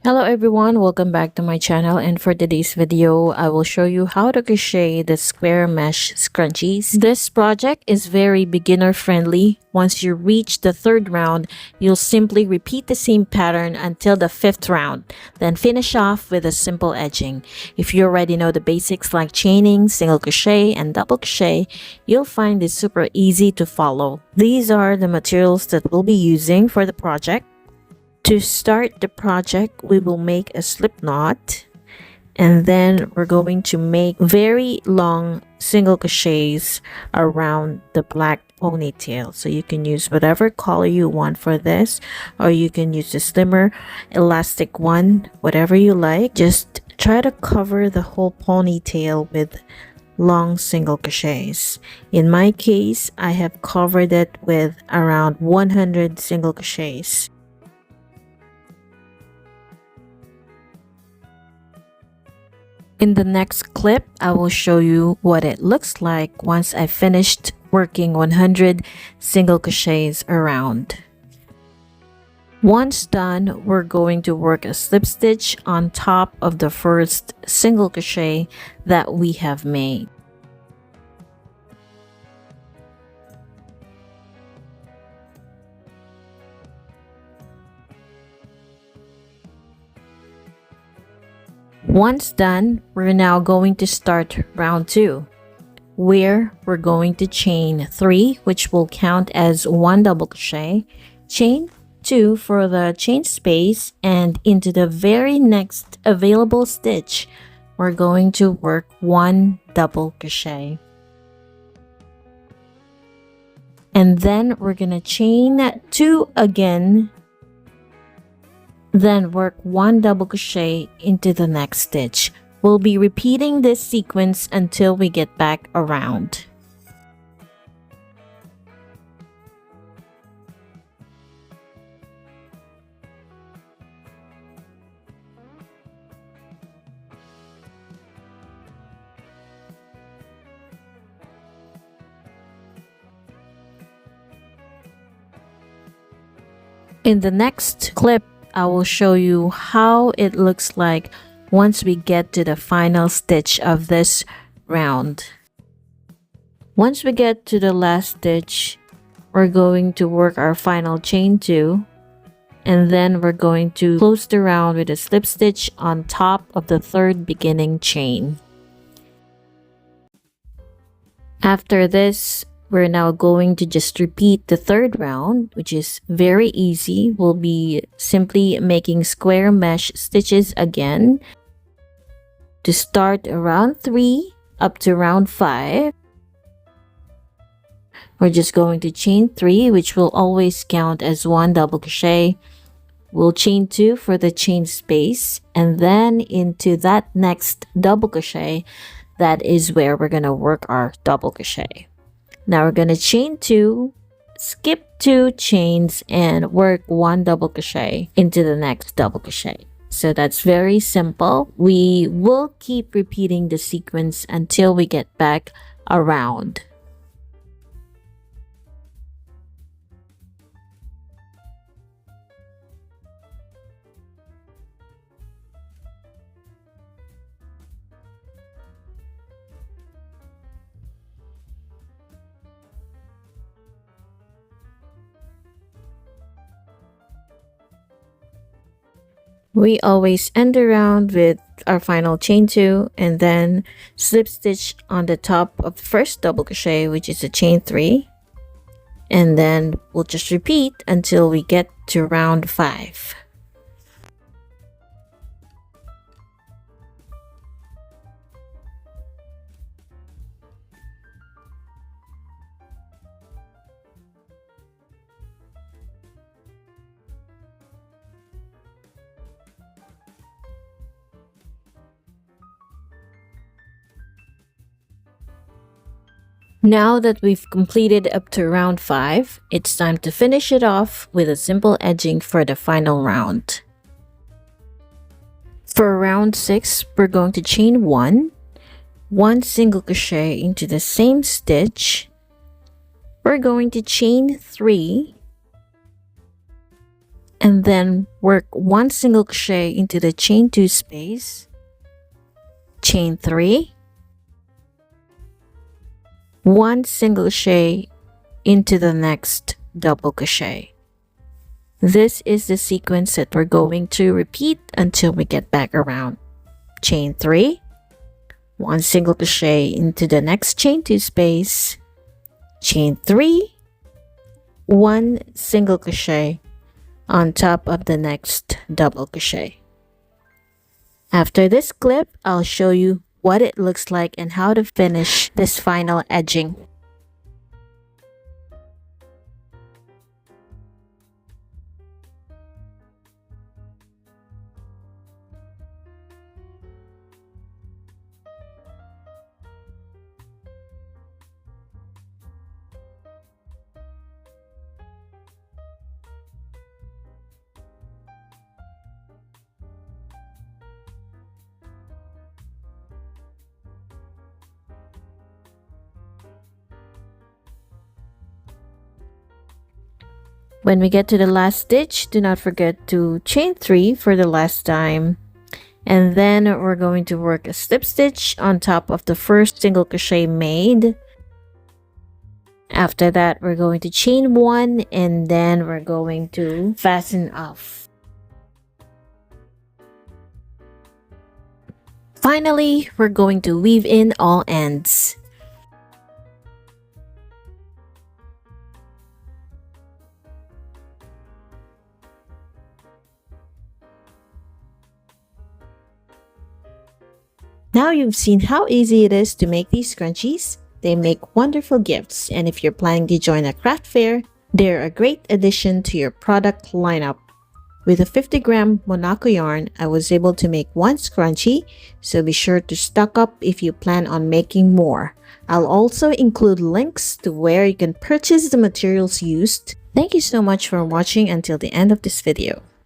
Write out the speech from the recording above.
Hello everyone, welcome back to my channel, and for today's video, I will show you how to crochet the square mesh scrunchies. This project is very beginner friendly. Once you reach the third round, you'll simply repeat the same pattern until the fifth round, then finish off with a simple edging. If you already know the basics like chaining, single crochet, and double crochet, you'll find this super easy to follow. These are the materials that we'll be using for the project. To start the project, we will make a slip knot, and then we're going to make very long single crochets around the black ponytail. So you can use whatever color you want for this, or you can use the slimmer elastic one, whatever you like. Just try to cover the whole ponytail with long single crochets. In my case, I have covered it with around 100 single crochets. In the next clip, I will show you what it looks like once I finished working 100 single crochets around. Once done, we're going to work a slip stitch on top of the first single crochet that we have made. Once done, we're now going to start round 2, where we're going to chain 3, which will count as 1 double crochet, chain 2 for the chain space, and into the very next available stitch, we're going to work 1 double crochet. And then we're going to chain 2 again, then work 1 double crochet into the next stitch. We'll be repeating this sequence until we get back around. In the next clip, I will show you how it looks like once we get to the final stitch of this round. Once we get to the last stitch, we're going to work our final chain 2, and then we're going to close the round with a slip stitch on top of the third beginning chain. After this, we're now going to just repeat the third round, which is very easy. We'll be simply making square mesh stitches again. To start round 3 up to round 5, we're just going to chain 3, which will always count as 1 double crochet. We'll chain 2 for the chain space, and then into that next double crochet, that is where we're going to work our double crochet. Now we're going to chain 2, skip 2 chains, and work 1 double crochet into the next double crochet. So that's very simple. We will keep repeating the sequence until we get back around. We always end the round with our final chain 2 and then slip stitch on the top of the first double crochet, which is a chain 3, and then we'll just repeat until we get to round 5. Now that we've completed up to round 5, it's time to finish it off with a simple edging for the final round. For round 6, we're going to chain 1 single crochet into the same stitch. We're going to chain 3 and then work 1 single crochet into the chain 2 space, chain 3, 1 single crochet into the next double crochet. This is the sequence that we're going to repeat until we get back around. Chain 3, 1 single crochet into the next chain 2 space, chain 3, 1 single crochet on top of the next double crochet. After this clip, I'll show you what it looks like and how to finish this final edging. When we get to the last stitch, do not forget to chain 3 for the last time. And then we're going to work a slip stitch on top of the first single crochet made. After that, we're going to chain 1 and then we're going to fasten off. Finally, we're going to weave in all ends. Now you've seen how easy it is to make these scrunchies. They make wonderful gifts, and if you're planning to join a craft fair, they're a great addition to your product lineup. With a 50-gram Monaco yarn, I was able to make 1 scrunchie, so be sure to stock up if you plan on making more. I'll also include links to where you can purchase the materials used. Thank you so much for watching until the end of this video.